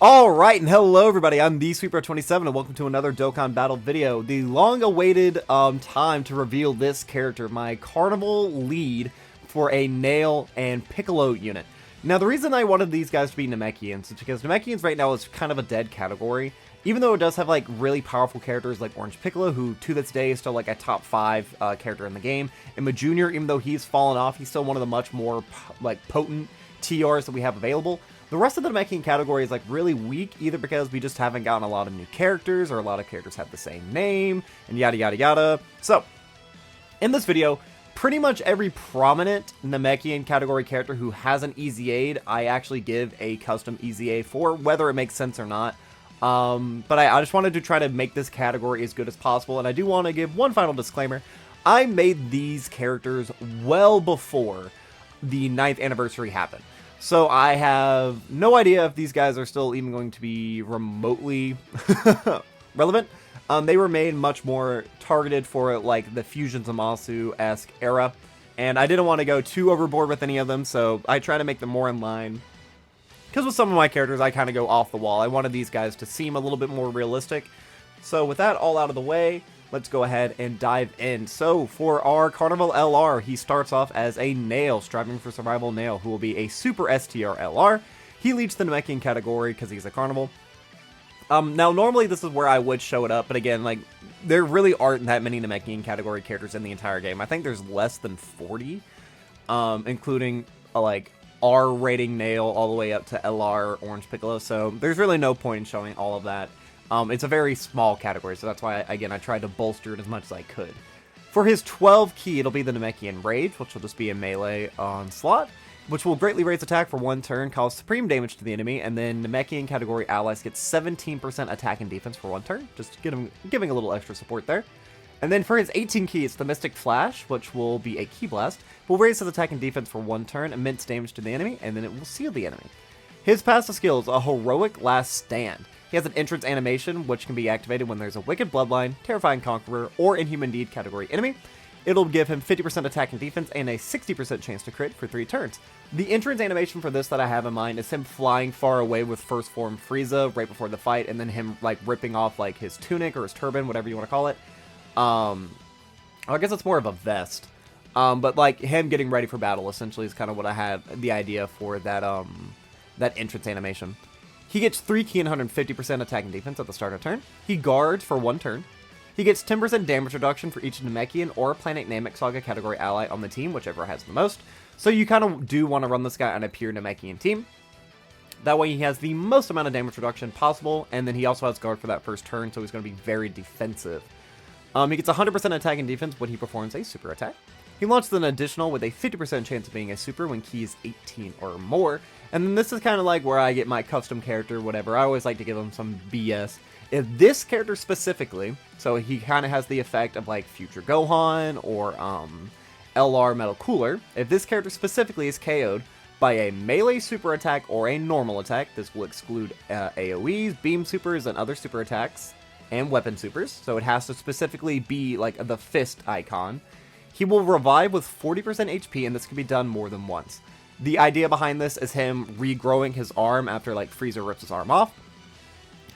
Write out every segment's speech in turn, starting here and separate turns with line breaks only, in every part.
Alright, and hello everybody, I'm the Sweeper27 and welcome to another Dokkan Battle video. The long-awaited time to reveal this character, my Carnival lead for a Nail and Piccolo unit. Now the reason I wanted these guys to be Namekians is because Namekians right now is kind of a dead category. Even though it does have like really powerful characters like Orange Piccolo, who to this day is still like a top 5 character in the game. And Majunior, even though he's fallen off, he's still one of the much more like potent TRs that we have available. The rest of the Namekian category is like really weak, either because we just haven't gotten a lot of new characters, or a lot of characters have the same name, and yada yada yada. So, in this video, pretty much every prominent Namekian category character who has an Easy Aid, I actually give a custom Easy Aid for, whether it makes sense or not. But I just wanted to try to make this category as good as possible, and I do want to give one final disclaimer. I made these characters well before the 9th anniversary happened. So I have no idea if these guys are still even going to be remotely relevant. They were made much more targeted for like the Fusion Zamasu-esque era, and I didn't want to go too overboard with any of them, so I try to make them more in line. Because with some of my characters, I kind of go off the wall. I wanted these guys to seem a little bit more realistic. So with that all out of the way, let's go ahead and dive in. So for our Carnival LR, he starts off as a Nail, striving for survival Nail, who will be a Super STR LR. He leads the Namekian category because he's a Carnival. Now normally this is where I would show it up, but again, like, there really aren't that many Namekian category characters in the entire game. I think there's less than 40, including like R rating Nail all the way up to LR Orange Piccolo, so there's really no point in showing all of that. It's a very small category, so that's why, again, I tried to bolster it as much as I could. For his 12 key, it'll be the Namekian Rage, which will just be a melee onslaught, which will greatly raise attack for 1 turn, cause supreme damage to the enemy, and then Namekian category allies get 17% attack and defense for 1 turn, just giving a little extra support there. And then for his 18 key, it's the Mystic Flash, which will be a Key Blast, will raise his attack and defense for 1 turn, immense damage to the enemy, and then it will seal the enemy. His passive skill is a Heroic Last Stand. He has an entrance animation, which can be activated when there's a Wicked Bloodline, Terrifying Conqueror, or Inhuman Deed category enemy. It'll give him 50% attack and defense and a 60% chance to crit for 3 turns. The entrance animation for this that I have in mind is him flying far away with First Form Frieza right before the fight, and then him like ripping off like his tunic or his turban, whatever you want to call it. I guess it's more of a vest. But like him getting ready for battle essentially is kind of what I had the idea for that that entrance animation. He gets 3 key and 150% attack and defense at the start of turn. He guards for 1 turn. He gets 10% damage reduction for each Namekian or Planet Namek Saga category ally on the team, whichever has the most. So you kind of do want to run this guy on a pure Namekian team. That way he has the most amount of damage reduction possible, and then he also has guard for that first turn, so he's going to be very defensive. He gets 100% attack and defense when he performs a super attack. He launches an additional with a 50% chance of being a super when key is 18 or more. And then this is kind of like where I get my custom character, whatever. I always like to give him some BS. If this character specifically, so he kind of has the effect of like Future Gohan or LR Metal Cooler. If this character specifically is KO'd by a melee super attack or a normal attack, this will exclude AoEs, beam supers, and other super attacks, and weapon supers. So it has to specifically be like the fist icon. He will revive with 40% HP, and this can be done more than once. The idea behind this is him regrowing his arm after like Frieza rips his arm off.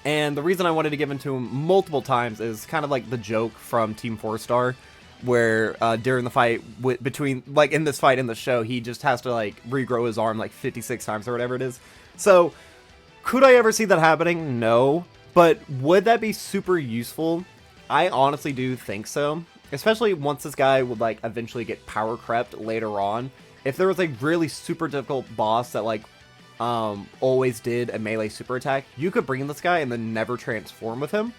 And the reason I wanted to give him to him multiple times is kind of like the joke from Team 4-Star, where during the fight between, like in this fight in the show, he just has to like regrow his arm like 56 times or whatever it is. So could I ever see that happening? No. But would that be super useful? I honestly do think so. Especially once this guy would like eventually get power crept later on. If there was a really super difficult boss that like always did a melee super attack, you could bring this guy and then never transform with him,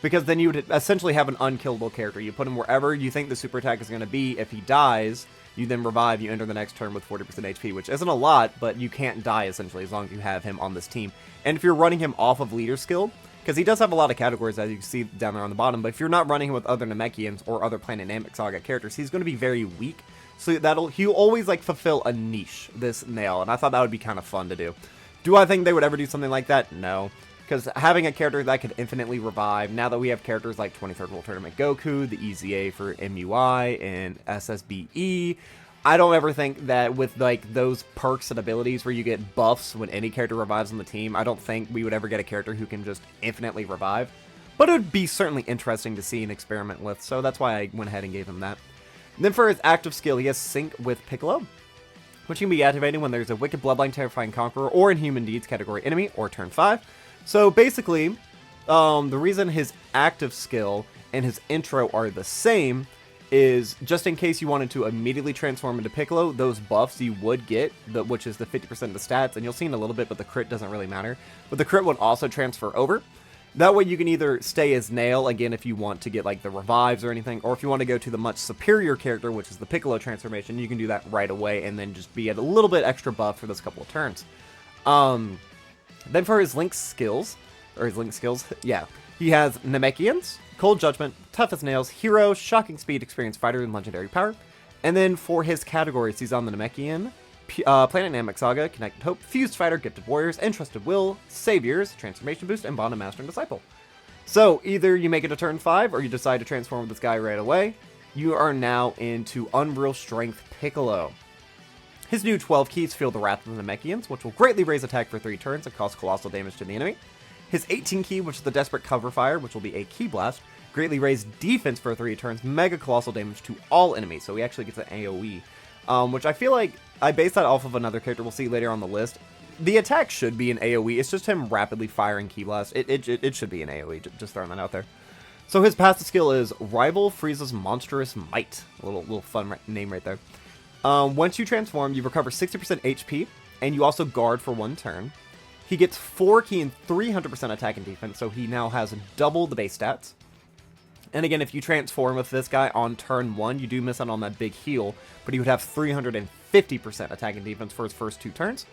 because then you would essentially have an unkillable character. You put him wherever you think the super attack is going to be. If he dies, you then revive, you enter the next turn with 40% HP, which isn't a lot, but you can't die essentially as long as you have him on this team. And if you're running him off of leader skill, because he does have a lot of categories, as you can see down there on the bottom, but if you're not running him with other Namekians or other Planet Namek Saga characters, he's going to be very weak. So he'll always like fulfill a niche, this Nail, and I thought that would be kind of fun to do. Do I think they would ever do something like that? No. Because having a character that could infinitely revive, now that we have characters like 23rd World Tournament Goku, the EZA for MUI, and SSBE, I don't ever think that with like those perks and abilities where you get buffs when any character revives on the team, I don't think we would ever get a character who can just infinitely revive. But it would be certainly interesting to see and experiment with, so that's why I went ahead and gave him that. And then for his active skill, he has Sync with Piccolo, which can be activated when there's a Wicked Bloodline Terrifying Conqueror or Inhuman Deeds category enemy or turn 5. So basically, the reason his active skill and his intro are the same is just in case you wanted to immediately transform into Piccolo, those buffs you would get, which is the 50% of the stats, and you'll see in a little bit, but the crit doesn't really matter. But the crit would also transfer over. That way you can either stay as Nail, again, if you want to get like the revives or anything, or if you want to go to the much superior character, which is the Piccolo transformation, you can do that right away and then just be at a little bit extra buff for those couple of turns. Then for his Link skills, yeah, he has Namekians, Cold Judgment, Tough as Nails, Hero, Shocking Speed, Experienced Fighter, and Legendary Power. And then for his categories, he's on the Namekian, Planet Namek Saga, Connected Hope, Fused Fighter, Gifted Warriors, Entrusted Will, Saviors, Transformation Boost, and Bond of Master and Disciple. So either you make it to turn 5 or you decide to transform with this guy right away. You are now into Unreal Strength Piccolo. His new 12 keys feel the Wrath of the Namekians, which will greatly raise attack for 3 turns and cause colossal damage to the enemy. His 18 key, which is the Desperate Cover Fire, which will be a Key Blast, greatly raise defense for 3 turns, mega colossal damage to all enemies, so he actually gets an AoE. Which I feel like I based that off of another character we'll see later on the list. The attack should be an AoE, it's just him rapidly firing Key Blast. It should be an AoE, just throwing that out there. So his passive skill is Rival Frieza's Monstrous Might. A little fun name right there. Once you transform, you recover 60% HP, and you also guard for 1 turn. He gets 4 key and 300% attack and defense, so he now has double the base stats. And again, if you transform with this guy on turn 1, you do miss out on that big heal, but he would have 350% attack and defense for his first 2 turns.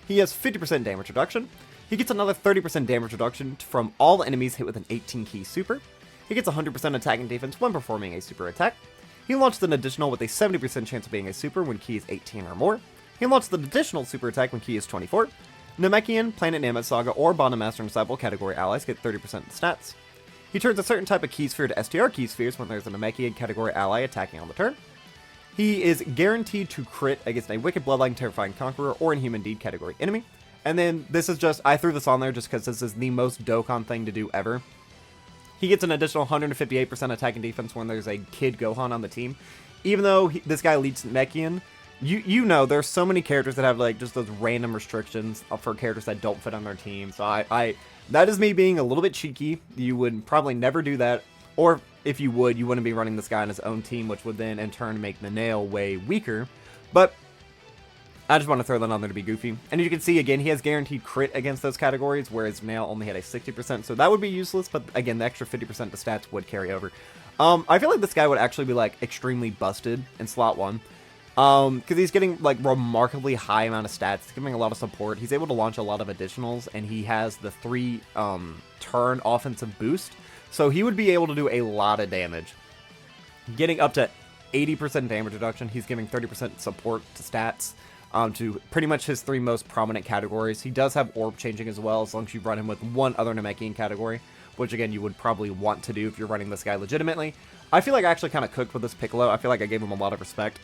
He has 50% damage reduction. He gets another 30% damage reduction from all enemies hit with an 18 key super. He gets 100% attack and defense when performing a super attack. He launches an additional with a 70% chance of being a super when key is 18 or more. He launches an additional super attack when key is 24. Namekian, Planet Namek Saga, or Bond of Master and Disciple category allies get 30% of the stats. He turns a certain type of key sphere to STR key spheres when there's a Namekian category ally attacking on the turn. He is guaranteed to crit against a Wicked Bloodline Terrifying Conqueror or Inhuman Deed category enemy. And then this is just, I threw this on there just because this is the most Dokkan thing to do ever. He gets an additional 158% attack and defense when there's a Kid Gohan on the team. Even though this guy leads Namekian, you know there's so many characters that have like just those random restrictions for characters that don't fit on their team. So that is me being a little bit cheeky. You would probably never do that. Or if you would, you wouldn't be running this guy on his own team, which would then in turn make the Nail way weaker. But I just want to throw that on there to be goofy. And you can see, again, he has guaranteed crit against those categories, whereas Nail only had a 60%, so that would be useless, but again, the extra 50% of the stats would carry over. I feel like this guy would actually be, like, extremely busted in slot 1. Because he's getting, like, remarkably high amount of stats, he's giving a lot of support, he's able to launch a lot of additionals, and he has the 3 turn offensive boost, so he would be able to do a lot of damage. Getting up to 80% damage reduction, he's giving 30% support to stats. To pretty much his 3 most prominent categories. He does have orb changing as well, as long as you run him with 1 other Namekian category, which again you would probably want to do if you're running this guy legitimately. I feel like I actually kind of cooked with this Piccolo. I feel like I gave him a lot of respect.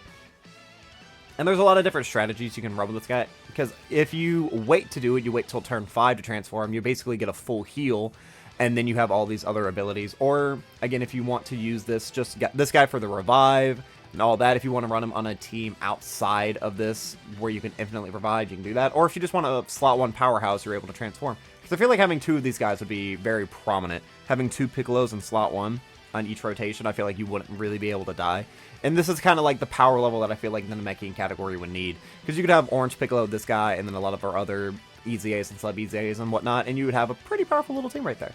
And there's a lot of different strategies you can run with this guy, because if you wait to do it, you wait till turn 5 to transform, you basically get a full heal, and then you have all these other abilities. Or, again, if you want to use this, just get this guy for the revive, and all that. If you want to run him on a team outside of this, where you can infinitely revive, you can do that. Or if you just want a slot 1 powerhouse, you're able to transform. Because I feel like having 2 of these guys would be very prominent. Having 2 Piccolos in slot 1 on each rotation, I feel like you wouldn't really be able to die. And this is kind of like the power level that I feel like the Namekian category would need. Because you could have Orange Piccolo, this guy, and then a lot of our other EZAs and sub-EZAs and whatnot, and you would have a pretty powerful little team right there.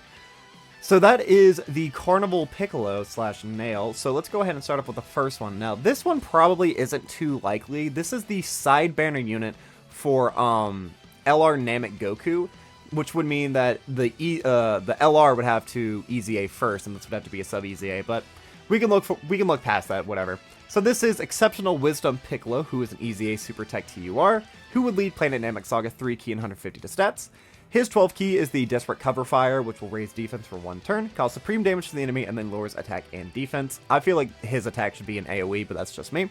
So that is the Carnival Piccolo / Nail. So let's go ahead and start off with the first one. Now, this one probably isn't too likely. This is the side banner unit for LR Namek Goku, which would mean that the LR would have to EZA first, and this would have to be a sub-EZA, but we can look past that, whatever. So this is Exceptional Wisdom Piccolo, who is an EZA Super Tech TUR, who would lead Planet Namek Saga 3 key and 150 to stats. His 12 key is the Desperate Cover Fire, which will raise defense for 1 turn, cause supreme damage to the enemy, and then lowers attack and defense. I feel like his attack should be an AoE, but that's just me.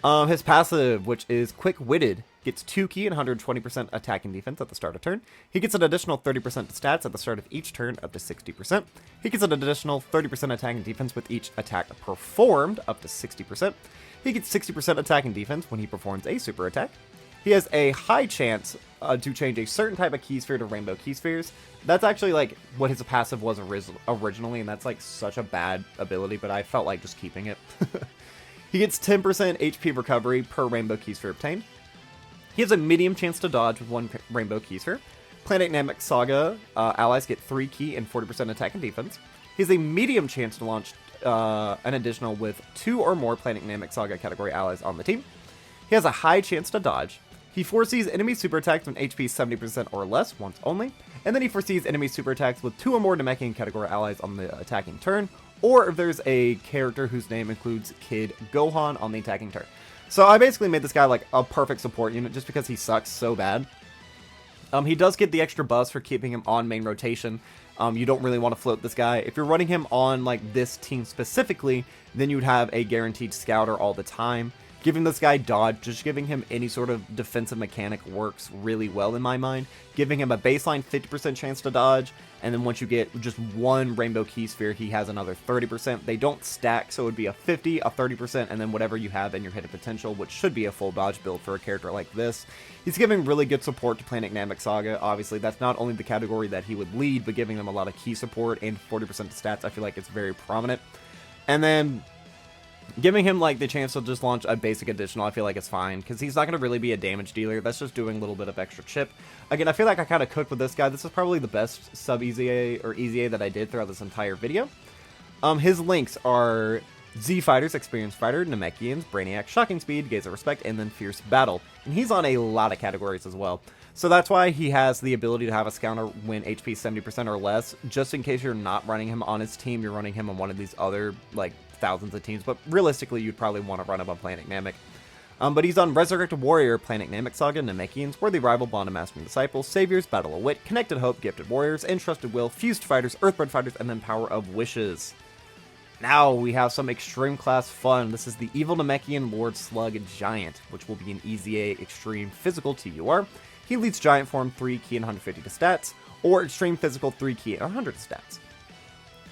His passive, which is quick-witted, gets 2 ki and 120% attack and defense at the start of turn. He gets an additional 30% stats at the start of each turn, up to 60%. He gets an additional 30% attack and defense with each attack performed, up to 60%. He gets 60% attack and defense when he performs a super attack. He has a high chance to change a certain type of key sphere to rainbow key spheres. That's actually like what his passive was originally, and that's like such a bad ability, but I felt like just keeping it. He gets 10% HP recovery per rainbow key sphere obtained. He has a medium chance to dodge with 1 rainbow key sphere. Planet Namek Saga allies get 3 ki and 40% attack and defense. He has a medium chance to launch an additional with 2 or more Planet Namek Saga category allies on the team. He has a high chance to dodge. He foresees enemy super attacks when HP is 70% or less, once only. And then he foresees enemy super attacks with 2 or more Namekian category allies on the attacking turn, or if there's a character whose name includes Kid Gohan on the attacking turn. So I basically made this guy like a perfect support unit just because he sucks so bad. He does get the extra buzz for keeping him on main rotation. You don't really want to float this guy. If you're running him on like this team specifically, then you'd have a guaranteed scouter all the time. Giving this guy dodge, just giving him any sort of defensive mechanic works really well in my mind. Giving him a baseline 50% chance to dodge, and then once you get just 1 rainbow key sphere, he has another 30%. They don't stack, so it would be a 50, a 30%, and then whatever you have in your hidden potential, which should be a full dodge build for a character like this. He's giving really good support to Planet Namek Saga. Obviously, that's not only the category that he would lead, but giving them a lot of key support and 40% stats, I feel like it's very prominent. And then giving him like the chance to just launch a basic additional, I feel like it's fine, because he's not going to really be a damage dealer. That's just doing a little bit of extra chip. Again, I feel like I kind of cooked with this guy. This is probably the best sub EZA or EZA that I did throughout this entire video. His links are Z Fighters, Experienced Fighter, Namekians, Brainiac, Shocking Speed, Gaze of Respect, and then Fierce Battle. And he's on a lot of categories as well. So that's why he has the ability to have a scouter when HP 70% or less, just in case you're not running him on his team, you're running him on one of these other, like, thousands of teams, but realistically, you'd probably want to run him on Planet Namek. But he's on Resurrected Warrior, Planet Namek Saga, Namekians, Worthy Rival, Bond of Mastering Disciples, Saviors, Battle of Wit, Connected Hope, Gifted Warriors, Entrusted Will, Fused Fighters, Earthbred Fighters, and then Power of Wishes. Now we have some extreme class fun. This is the Evil Namekian Lord Slug Giant, which will be an EZA Extreme Physical TUR. He leads Giant Form 3 ki and 150 to stats, or Extreme Physical 3 ki and 100 to stats.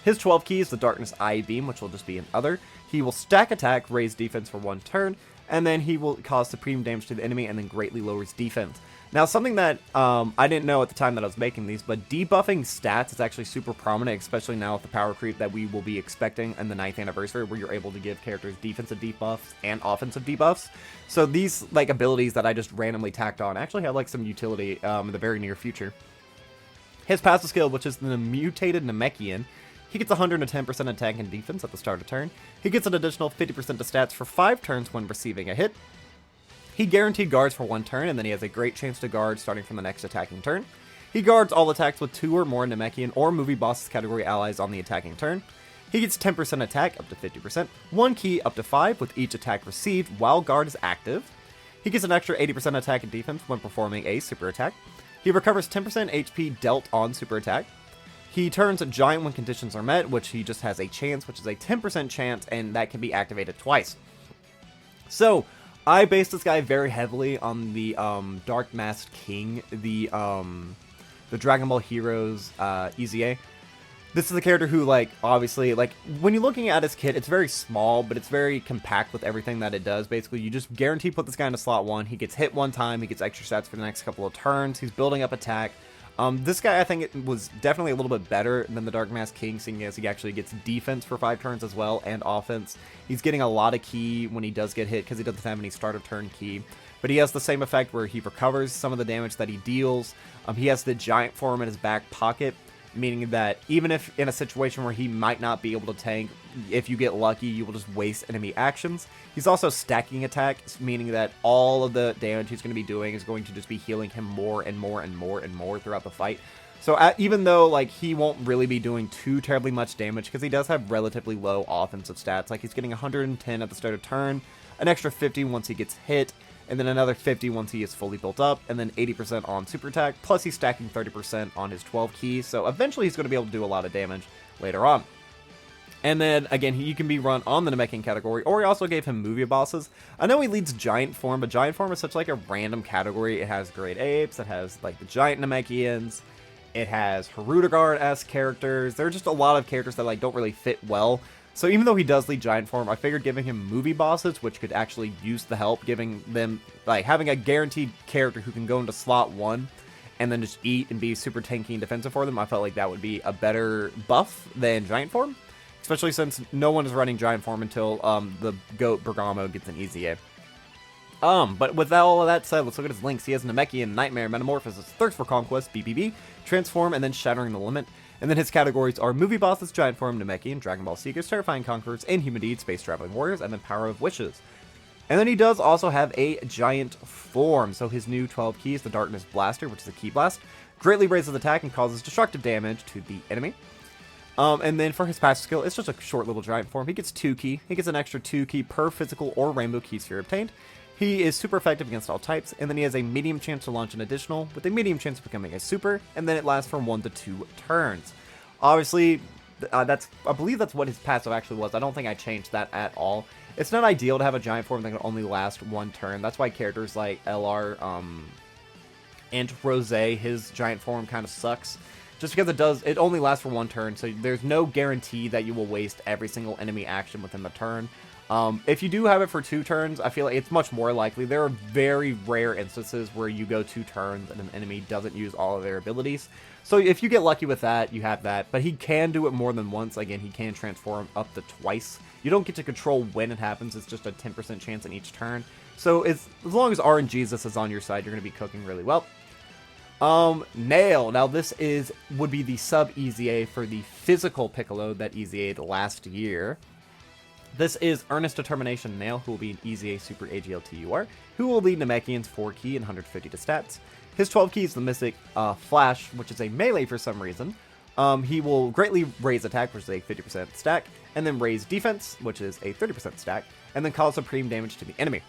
His 12 key is the Darkness Eye Beam, which will just be an other. He will stack attack, raise defense for 1 turn, and then he will cause supreme damage to the enemy and then greatly lowers defense. Now, something that I didn't know at the time that I was making these, but debuffing stats is actually super prominent, especially now with the power creep that we will be expecting in the 9th anniversary, where you're able to give characters defensive debuffs and offensive debuffs. So these like abilities that I just randomly tacked on actually have like some utility in the very near future. His passive skill, which is the Mutated Namekian, he gets 110% attack and defense at the start of turn. He gets an additional 50% to stats for 5 turns when receiving a hit. He guaranteed guards for 1 turn, and then he has a great chance to guard starting from the next attacking turn. He guards all attacks with 2 or more Namekian or movie bosses category allies on the attacking turn. He gets 10% attack up to 50%, 1 ki up to 5 with each attack received while guard is active. He gets an extra 80% attack and defense when performing a super attack. He recovers 10% HP dealt on super attack. He turns a giant when conditions are met, which he just has a chance, which is a 10% chance, and that can be activated twice. So, I based this guy very heavily on the Dark Masked King, the Dragon Ball Heroes EZA. This is a character who, like, obviously, like, when you're looking at his kit, it's very small, but it's very compact with everything that it does. Basically, you just guarantee put this guy into slot 1. He gets hit 1 time. He gets extra stats for the next couple of turns. He's building up attack. This guy, I think, it was definitely a little bit better than the Dark Masked King, seeing as he actually gets defense for 5 turns as well, and offense. He's getting a lot of ki when he does get hit, because he doesn't have any start of turn ki. But he has the same effect where he recovers some of the damage that he deals. He has the giant form in his back pocket, meaning that even if in a situation where he might not be able to tank, if you get lucky, you will just waste enemy actions. He's also stacking attacks, meaning that all of the damage he's going to be doing is going to just be healing him more and more and more and more throughout the fight. So even though like he won't really be doing too terribly much damage, because he does have relatively low offensive stats, like he's getting 110 at the start of turn, an extra 50 once he gets hit, and then another 50 once he is fully built up, and then 80% on super attack, plus he's stacking 30% on his 12 keys, so eventually he's going to be able to do a lot of damage later on. And then, again, you can be run on the Namekian category, or he also gave him movie bosses. I know he leads Giant Form, but Giant Form is such like a random category. It has Great Apes, it has like the Giant Namekians, it has Hirudegarde-esque characters. There are just a lot of characters that like don't really fit well. So even though he does lead Giant Form, I figured giving him movie bosses, which could actually use the help, giving them, like, having a guaranteed character who can go into slot 1 and then just eat and be super tanky and defensive for them, I felt like that would be a better buff than Giant Form. Especially since no one is running Giant Form until the GOAT Bergamo gets an easy A. But with all of that said, let's look at his links. He has Namekian, Nightmare, Metamorphosis, Thirst for Conquest, BBB, Transform, and then Shattering the Limit. And then his categories are Movie Bosses, Giant Form, Namekian, Dragon Ball Seekers, Terrifying Conquerors, Inhuman Deeds, Space Traveling Warriors, and then Power of Wishes. And then he does also have a Giant Form. So his new 12 keys, the Darkness Blaster, which is a Key Blast, greatly raises attack and causes destructive damage to the enemy. And then for his passive skill, it's just a short little Giant Form. He gets 2 key. He gets an extra 2 key per physical or rainbow key sphere obtained. He is super effective against all types, and then he has a medium chance to launch an additional, with a medium chance of becoming a super, and then it lasts from 1 to 2 turns. Obviously, I believe that's what his passive actually was. I don't think I changed that at all. It's not ideal to have a Giant Form that can only last 1 turn. That's why characters like LR and Rose, his Giant Form kind of sucks. Just because it only lasts for 1 turn, so there's no guarantee that you will waste every single enemy action within the turn. If you do have it for 2 turns, I feel like it's much more likely. There are very rare instances where you go 2 turns and an enemy doesn't use all of their abilities. So if you get lucky with that, you have that. But he can do it more than once. Again, he can transform up to twice. You don't get to control when it happens. It's just a 10% chance in each turn. So as long as RNGesus is on your side, you're going to be cooking really well. Nail. Now this would be the sub EZA for the physical Piccolo that EZA'd last year. This is Earnest Determination Nail, who will be an EZA Super AGLTUR, who will lead Namekian's 4 key and 150 to stats. His 12 key is the Mystic Flash, which is a melee for some reason. He will greatly raise attack, which is a 50% stack, and then raise defense, which is a 30% stack, and then cause supreme damage to the enemy.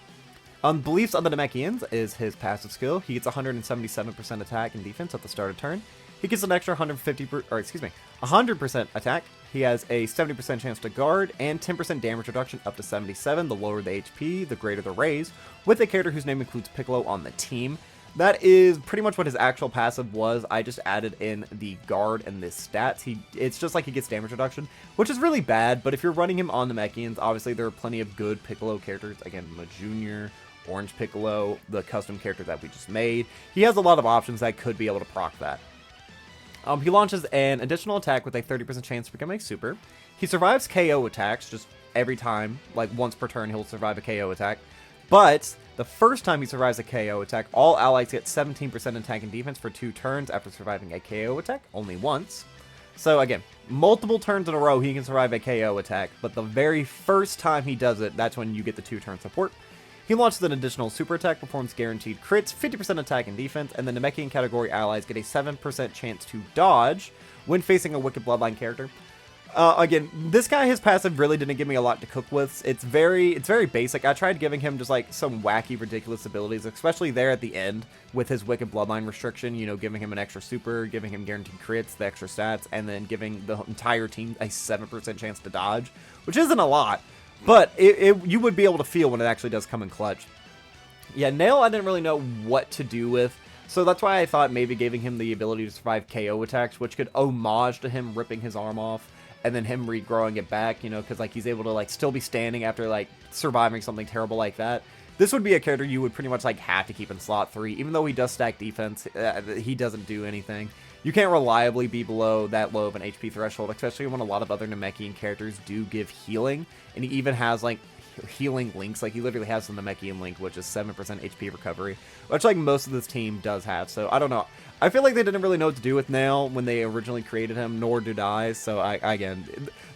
Beliefs of the Namekians is his passive skill. He gets 177% attack and defense at the start of turn. He gets an extra 100% attack. He has a 70% chance to guard and 10% damage reduction up to 77. The lower the HP, the greater the raise, with a character whose name includes Piccolo on the team. That is pretty much what his actual passive was. I just added in the guard and the stats. It's just like he gets damage reduction, which is really bad, but if you're running him on the Namekians, obviously there are plenty of good Piccolo characters. Again, Junior, Orange Piccolo, the custom character that we just made. He has a lot of options that could be able to proc that. He launches an additional attack with a 30% chance to become a super. He survives KO attacks just every time, like once per turn he'll survive a KO attack. But the first time he survives a KO attack, all allies get 17% attack and defense for 2 turns after surviving a KO attack, only once. So again, multiple turns in a row he can survive a KO attack, but the very first time he does it, that's when you get the 2-turn support. He launches an additional super attack, performs guaranteed crits, 50% attack and defense, and the Namekian category allies get a 7% chance to dodge when facing a Wicked Bloodline character. Again, this guy, his passive really didn't give me a lot to cook with. It's very basic. I tried giving him just like some wacky, ridiculous abilities, especially there at the end with his Wicked Bloodline restriction, you know, giving him an extra super, giving him guaranteed crits, the extra stats, and then giving the entire team a 7% chance to dodge, which isn't a lot. But you would be able to feel when it actually does come in clutch. Yeah, Nail I didn't really know what to do with, so that's why I thought maybe giving him the ability to survive KO attacks, which could homage to him ripping his arm off, and then him regrowing it back, you know, because like he's able to like still be standing after like surviving something terrible like that. This would be a character you would pretty much like have to keep in slot 3, even though he does stack defense, he doesn't do anything. You can't reliably be below that low of an HP threshold, especially when a lot of other Namekian characters do give healing, and he even has like healing links. Like he literally has the Namekian link, which is 7% HP recovery, which like most of this team does have. So I don't know. I feel like they didn't really know what to do with Nail when they originally created him, nor did I. So again,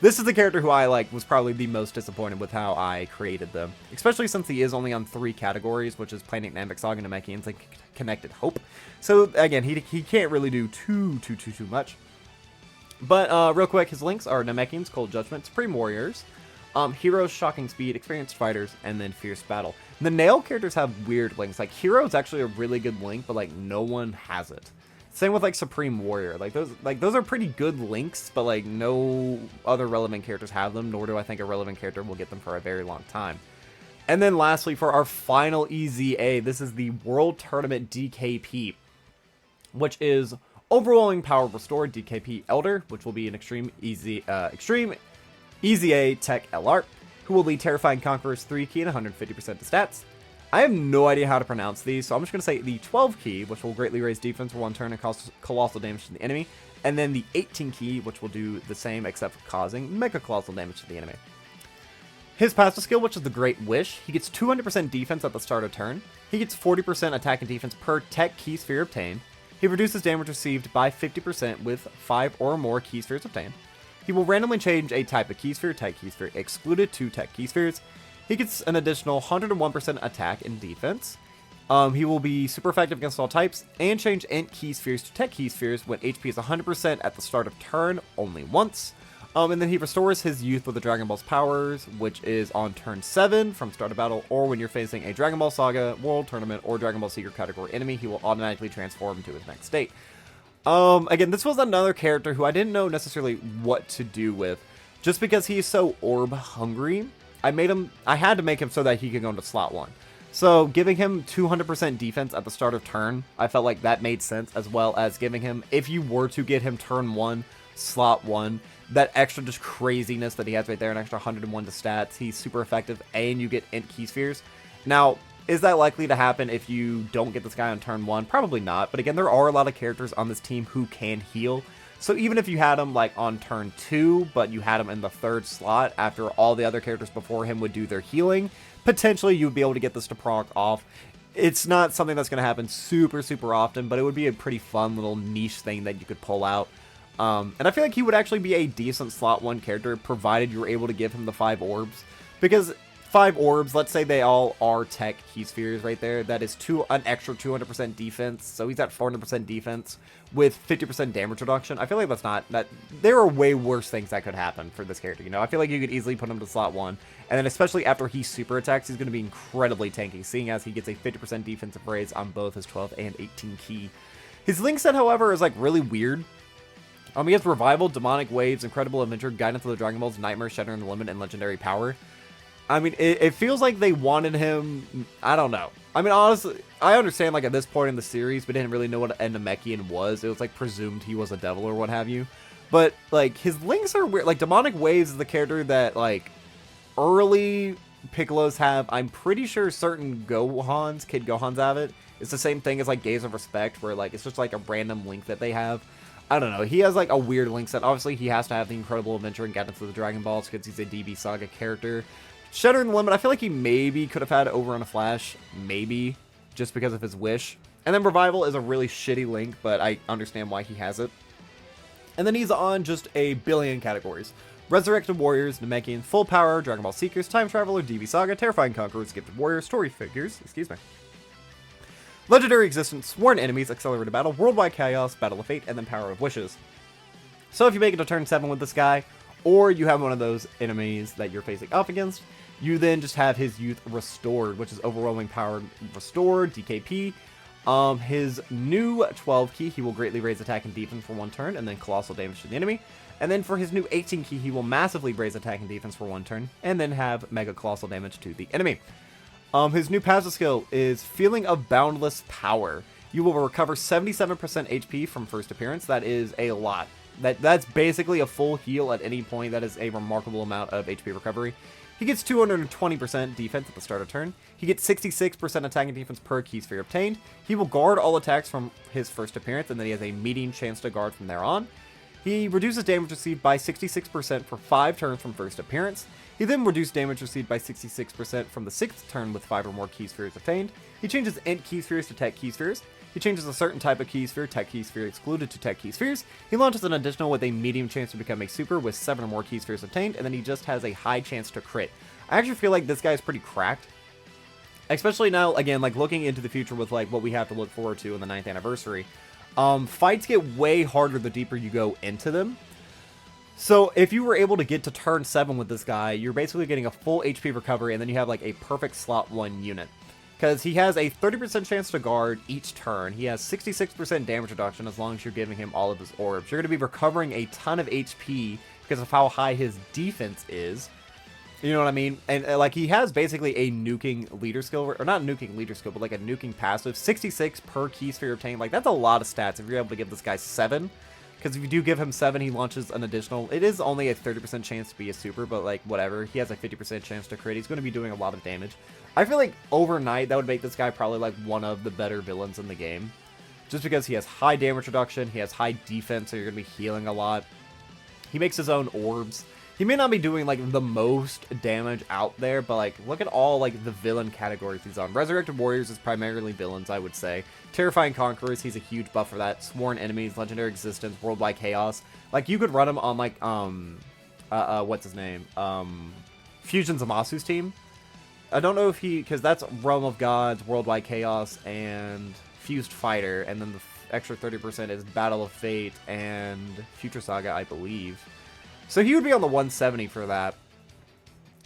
this is the character who I like was probably the most disappointed with how I created them, especially since he is only on 3 categories, which is Planet Namek Saga, Namekians, and Connected Hope. So again, he can't really do too much. But real quick, his links are Namekians, Cold Judgment, Supreme Warriors, Heroes, Shocking Speed, Experienced Fighters, and then Fierce Battle. The Nail characters have weird links. Like, Hero is actually a really good link, but, like, no one has it. Same with like Supreme Warrior. Like those are pretty good links, but like no other relevant characters have them, nor do I think a relevant character will get them for a very long time. And then lastly, for our final EZA, this is the World Tournament DKP, which is Overwhelming Power Restored DKP Elder, which will be an extreme EZA Tech LR, who will lead Terrifying Conquerors 3 key and 150% to stats. I have no idea how to pronounce these, so I'm just going to say the 12 key, which will greatly raise defense for 1 turn and cause colossal damage to the enemy, and then the 18 key, which will do the same except for causing mega colossal damage to the enemy. His passive skill, which is the Great Wish, he gets 200% defense at the start of turn. He gets 40% attack and defense per tech key sphere obtained. He reduces damage received by 50% with 5 or more key spheres obtained. He will randomly change a type of key sphere, tech key sphere excluded, to tech key spheres. He gets an additional 101% attack and defense. He will be super effective against all types, and change int key spheres to tech key spheres when HP is 100% at the start of turn, only once. And then he restores his youth with the Dragon Ball's powers, which is on turn 7 from start of battle, or when you're facing a Dragon Ball Saga, World Tournament, or Dragon Ball Seeker category enemy, he will automatically transform to his next state. Again, this was another character who I didn't know necessarily what to do with, just because he is so orb hungry. I had to make him so that he could go into slot 1. So giving him 200% defense at the start of turn, I felt like that made sense, as well as giving him, if you were to get him turn 1, slot 1, that extra just craziness that he has right there, an extra 101 to stats. He's super effective, and you get int key spheres. Now, is that likely to happen if you don't get this guy on turn 1? Probably not, but again, there are a lot of characters on this team who can heal. So even if you had him like on turn 2, but you had him in the 3rd slot after all the other characters before him would do their healing, potentially you'd be able to get this to proc off. It's not something that's going to happen super often, but it would be a pretty fun little niche thing that you could pull out. And I feel like he would actually be a decent slot 1 character, provided you were able to give him the 5 orbs. Because 5 orbs, let's say they all are tech key spheres right there, that is an extra 200% defense, so he's at 400% defense with 50% damage reduction. I feel like there are way worse things that could happen for this character, you know? I feel like you could easily put him to slot 1, and then especially after he super attacks, he's going to be incredibly tanky, seeing as he gets a 50% defensive raise on both his 12 and 18 key. His link set, however, is like really weird. He has Revival, Demonic Waves, Incredible Adventure, Guidance of the Dragon Balls, Nightmare, Shattering the Limit, and Legendary Power. I mean, it feels like they wanted him, I don't know. I mean, honestly, I understand, like, at this point in the series, we didn't really know what an Namekian was. It was, like, presumed he was a devil or what have you. But, like, his links are weird. Like, Demonic Waves is the character that, like, early Piccolos have. I'm pretty sure certain Gohans, Kid Gohans have it. It's the same thing as, like, Gaze of Respect, where, like, it's just, like, a random link that they have. I don't know. He has, like, a weird link set. Obviously, he has to have the Incredible Adventure and Guidance of the Dragon Balls because he's a DB Saga character. Shattering the Limit, I feel like he maybe could have had it over on a Flash. Maybe. Just because of his wish. And then Revival is a really shitty link, but I understand why he has it. And then he's on just a billion categories. Resurrected Warriors, Namekian, Full Power, Dragon Ball Seekers, Time Traveler, DB Saga, Terrifying Conquerors, Gifted Warriors, Story Figures, Legendary Existence, Sworn Enemies, Accelerated Battle, Worldwide Chaos, Battle of Fate, and then Power of Wishes. So if you make it to turn 7 with this guy, or you have one of those enemies that you're facing up against, you then just have his youth restored, which is Overwhelming Power Restored, DKP. His new 12 key, he will greatly raise attack and defense for 1 turn, and then colossal damage to the enemy. And then for his new 18 key, he will massively raise attack and defense for 1 turn, and then have mega colossal damage to the enemy. His new passive skill is Feeling of Boundless Power. You will recover 77% HP from first appearance. That is a lot. That's basically a full heal at any point. That is a remarkable amount of HP recovery. He gets 220% defense at the start of turn. He gets 66% attack and defense per key sphere obtained. He will guard all attacks from his first appearance, and then he has a median chance to guard from there on. He reduces damage received by 66% for 5 turns from first appearance. He then reduced damage received by 66% from the 6th turn with 5 or more key spheres obtained. He changes int key spheres to tech key spheres. He changes a certain type of key sphere, tech key sphere excluded, to tech key spheres. He launches an additional with a medium chance to become a super with 7 or more key spheres obtained, and then he just has a high chance to crit. I actually feel like this guy is pretty cracked. Especially now, again, like looking into the future with like what we have to look forward to in the 9th anniversary. Fights get way harder the deeper you go into them. So if you were able to get to turn 7 with this guy, you're basically getting a full HP recovery, and then you have like a perfect slot 1 unit. because he has a 30% chance to guard each turn. He has 66% damage reduction as long as you're giving him all of his orbs. You're going to be recovering a ton of HP because of how high his defense is. You know what I mean? And like, he has basically a nuking leader skill, or not nuking leader skill, but like a nuking passive. 66 per key sphere obtained. Like, that's a lot of stats if you're able to give this guy 7. Because if you do give him 7, he launches an additional... It is only a 30% chance to be a super, but, like, whatever. He has a 50% chance to crit. He's going to be doing a lot of damage. I feel like overnight, that would make this guy probably, like, one of the better villains in the game. Just because he has high damage reduction, he has high defense, so you're going to be healing a lot. He makes his own orbs. He may not be doing, like, the most damage out there, but, like, look at all, like, the villain categories he's on. Resurrected Warriors is primarily villains, I would say. Terrifying Conquerors, he's a huge buff for that. Sworn Enemies, Legendary Existence, Worldwide Chaos. Like, you could run him on, like, what's his name? Fusion Zamasu's team. I don't know if he, because that's Realm of Gods, Worldwide Chaos, and Fused Fighter, and then the extra 30% is Battle of Fate and Future Saga, I believe. So he would be on the 170 for that.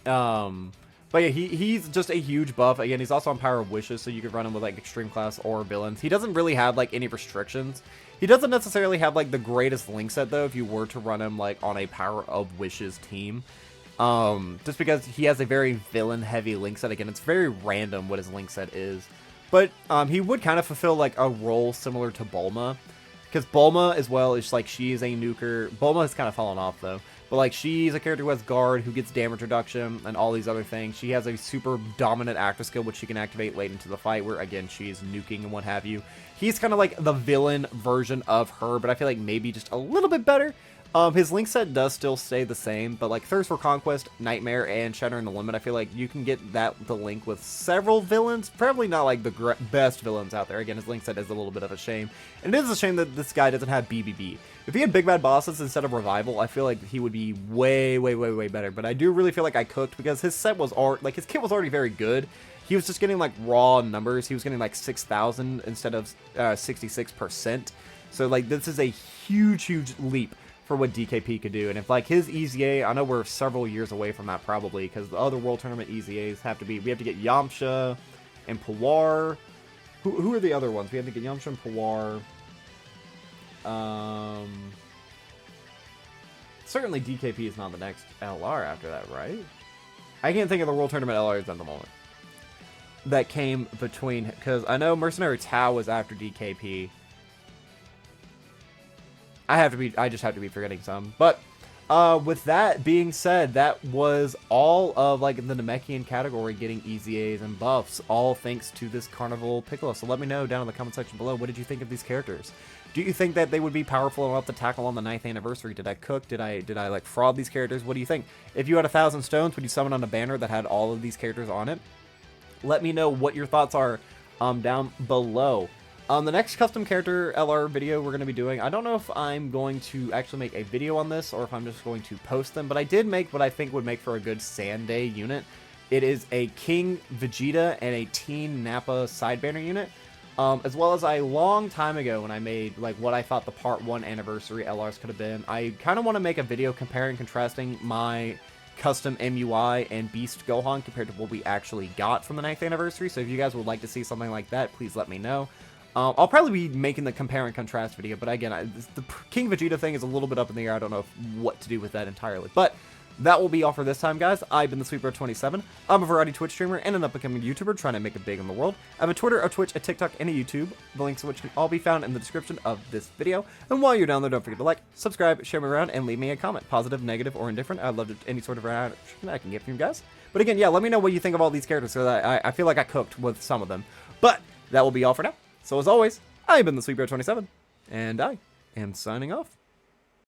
But yeah, he's just a huge buff. Again, he's also on Power of Wishes, so you could run him with, like, extreme class or villains. He doesn't really have, like, any restrictions. He doesn't necessarily have, like, the greatest link set, though, if you were to run him, like, on a Power of Wishes team. Just because he has a very villain-heavy link set. Again, it's very random what his link set is. But he would kind of fulfill, like, a role similar to Bulma. Because Bulma, as well, is, like, she is a nuker. Bulma has kind of fallen off, though. But, like, she's a character who has guard, who gets damage reduction, and all these other things. She has a super dominant active skill, which she can activate late into the fight, where, again, she's nuking and what have you. He's kind of like the villain version of her, but I feel like maybe just a little bit better. His link set does still stay the same, but, like, Thirst for Conquest, Nightmare, and Shattering the Limit, I feel like you can get the link with several villains. Probably not, like, the best villains out there. Again, his link set is a little bit of a shame. And it is a shame that this guy doesn't have BBB. If he had Big Bad Bosses instead of Revival, I feel like he would be way, way, way, way better. But I do really feel like I cooked because his set was like, his kit was already very good. He was just getting, like, raw numbers. He was getting, like, 6,000 instead of 66%. So, like, this is a huge, huge leap for what DKP could do. And if, like, his EZA, I know we're several years away from that probably, because the other World Tournament EZAs have to be, we have to get Yamcha and Pawar. Who are the other ones? We have to get Yamcha and Pawar. Certainly DKP is not the next LR after that, right? I can't think of the World Tournament LRs at the moment that came between, because I know Mercenary Tau was after DKP. I just have to be forgetting some. But with that being said, that was all of, like, the Namekian category getting EZAs and buffs, all thanks to this Carnival Piccolo. So let me know down in the comment section below, what did you think of these characters? Do you think that they would be powerful enough to tackle on the 9th anniversary? Did I cook? Did I like fraud these characters? What do you think? If you had 1,000 stones, would you summon on a banner that had all of these characters on it? Let me know what your thoughts are down below. The next custom character LR video we're going to be doing, I don't know if I'm going to actually make a video on this or if I'm just going to post them, but I did make what I think would make for a good Sand Day unit. It is a King Vegeta and a Teen Nappa side banner unit, as well as a long time ago when I made, like, what I thought the Part 1 anniversary LRs could have been. I kind of want to make a video comparing and contrasting my custom MUI and Beast Gohan compared to what we actually got from the 9th anniversary, so if you guys would like to see something like that, please let me know. I'll probably be making the compare and contrast video, but again, the King Vegeta thing is a little bit up in the air. I don't know what to do with that entirely, but that will be all for this time, guys. I've been the Sweetbro27. I'm a variety Twitch streamer and an up-and-coming YouTuber trying to make it big in the world. I have a Twitter, a Twitch, a TikTok, and a YouTube, the links to which can all be found in the description of this video. And while you're down there, don't forget to like, subscribe, share me around, and leave me a comment, positive, negative, or indifferent. I'd love any sort of reaction I can get from you guys. But again, yeah, let me know what you think of all these characters, so that I feel like I cooked with some of them. But that will be all for now. So as always, I've been the Sweetbro27, and I am signing off.